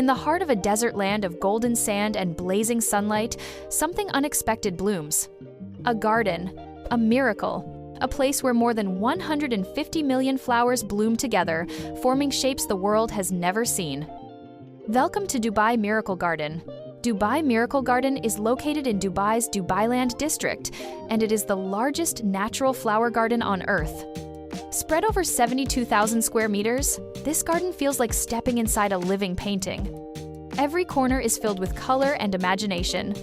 In the heart of a desert land of golden sand and blazing sunlight, something unexpected blooms. A garden, a miracle, a place where more than 150 million flowers bloom together, forming shapes the world has never seen. Welcome to Dubai Miracle Garden. Dubai Miracle Garden is located in Dubai's Dubailand district, and it is the largest natural flower garden on Earth. Spread over 72,000 square meters, this garden feels like stepping inside a living painting. Every corner is filled with color and imagination.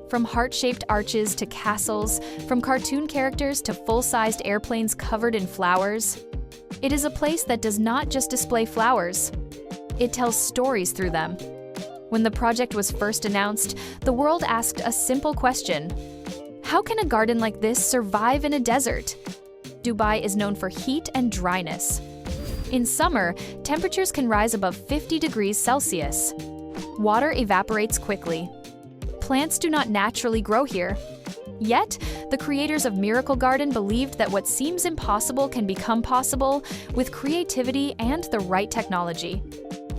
From heart-shaped arches to castles, from cartoon characters to full-sized airplanes covered in flowers. It is a place that does not just display flowers. It tells stories through them. When the project was first announced, the world asked a simple question: how can a garden like this survive in a desert? Dubai is known for heat and dryness. In summer, temperatures can rise above 50 degrees Celsius. Water evaporates quickly. Plants do not naturally grow here. Yet, the creators of Miracle Garden believed that what seems impossible can become possible with creativity and the right technology.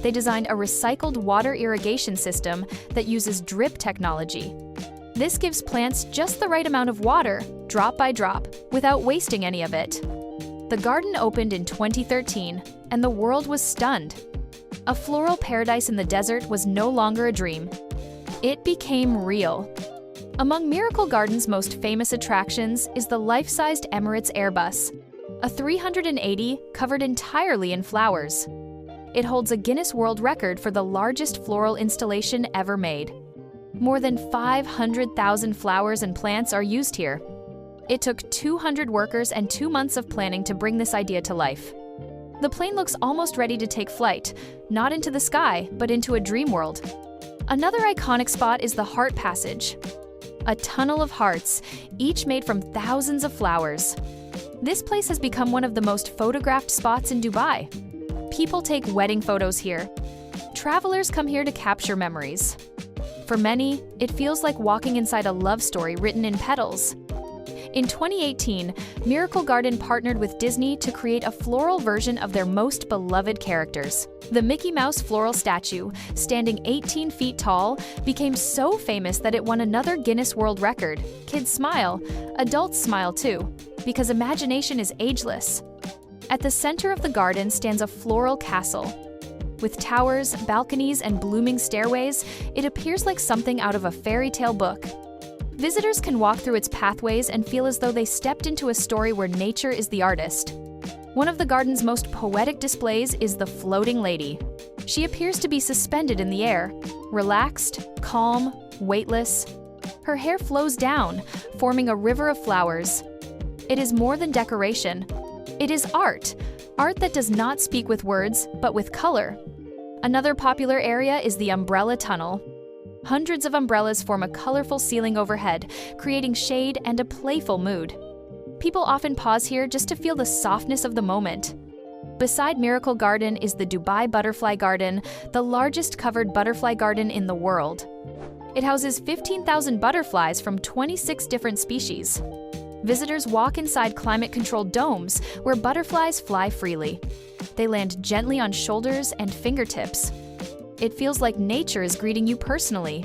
They designed a recycled water irrigation system that uses drip technology. This gives plants just the right amount of water, drop by drop, without wasting any of it. The garden opened in 2013, and the world was stunned. A floral paradise in the desert was no longer a dream. It became real. Among Miracle Garden's most famous attractions is the life-sized Emirates Airbus, a 380 covered entirely in flowers. It holds a Guinness World Record for the largest floral installation ever made. More than 500,000 flowers and plants are used here. It took 200 workers and 2 months of planning to bring this idea to life. The plane looks almost ready to take flight, not into the sky, but into a dream world. Another iconic spot is the Heart Passage, a tunnel of hearts, each made from thousands of flowers. This place has become one of the most photographed spots in Dubai. People take wedding photos here. Travelers come here to capture memories. For many, it feels like walking inside a love story written in petals. In 2018, Miracle Garden partnered with Disney to create a floral version of their most beloved characters. The Mickey Mouse floral statue, standing 18 feet tall, became so famous that it won another Guinness World Record. Kids smile, adults smile too, because imagination is ageless. At the center of the garden stands a floral castle. With towers, balconies, and blooming stairways, it appears like something out of a fairy tale book. Visitors can walk through its pathways and feel as though they stepped into a story where nature is the artist. One of the garden's most poetic displays is the Floating Lady. She appears to be suspended in the air, relaxed, calm, weightless. Her hair flows down, forming a river of flowers. It is more than decoration. It is art. Art that does not speak with words, but with color. Another popular area is the umbrella tunnel. Hundreds of umbrellas form a colorful ceiling overhead, creating shade and a playful mood. People often pause here just to feel the softness of the moment. Beside Miracle Garden is the Dubai Butterfly Garden, the largest covered butterfly garden in the world. It houses 15,000 butterflies from 26 different species. Visitors walk inside climate-controlled domes where butterflies fly freely. They land gently on shoulders and fingertips. It feels like nature is greeting you personally.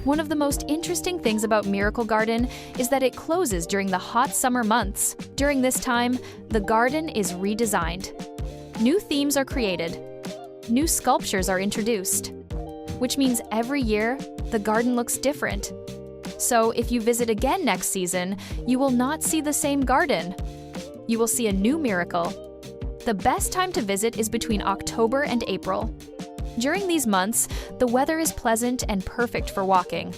One of the most interesting things about Miracle Garden is that it closes during the hot summer months. During this time, the garden is redesigned. New themes are created. New sculptures are introduced. Which means every year, the garden looks different. So if you visit again next season, you will not see the same garden. You will see a new miracle. The best time to visit is between October and April. During these months, the weather is pleasant and perfect for walking.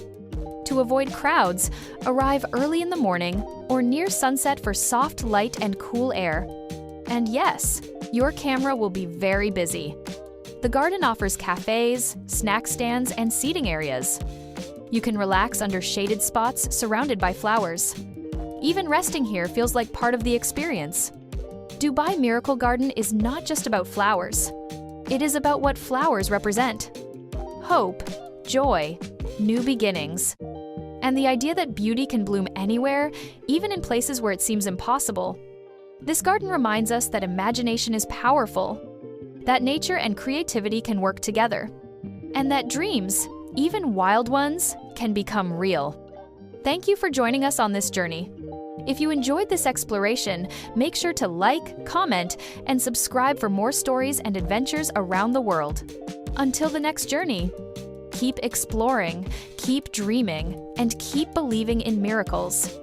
To avoid crowds, arrive early in the morning or near sunset for soft light and cool air. And yes, your camera will be very busy. The garden offers cafes, snack stands, and seating areas. You can relax under shaded spots surrounded by flowers. Even resting here feels like part of the experience. Dubai Miracle Garden is not just about flowers. It is about what flowers represent: hope, joy, new beginnings. And the idea that beauty can bloom anywhere, even in places where it seems impossible. This garden reminds us that imagination is powerful, that nature and creativity can work together. and that dreams, even wild ones, can become real. Thank you for joining us on this journey. If you enjoyed this exploration, make sure to like, comment, and subscribe for more stories and adventures around the world. Until the next journey, keep exploring, keep dreaming, and keep believing in miracles.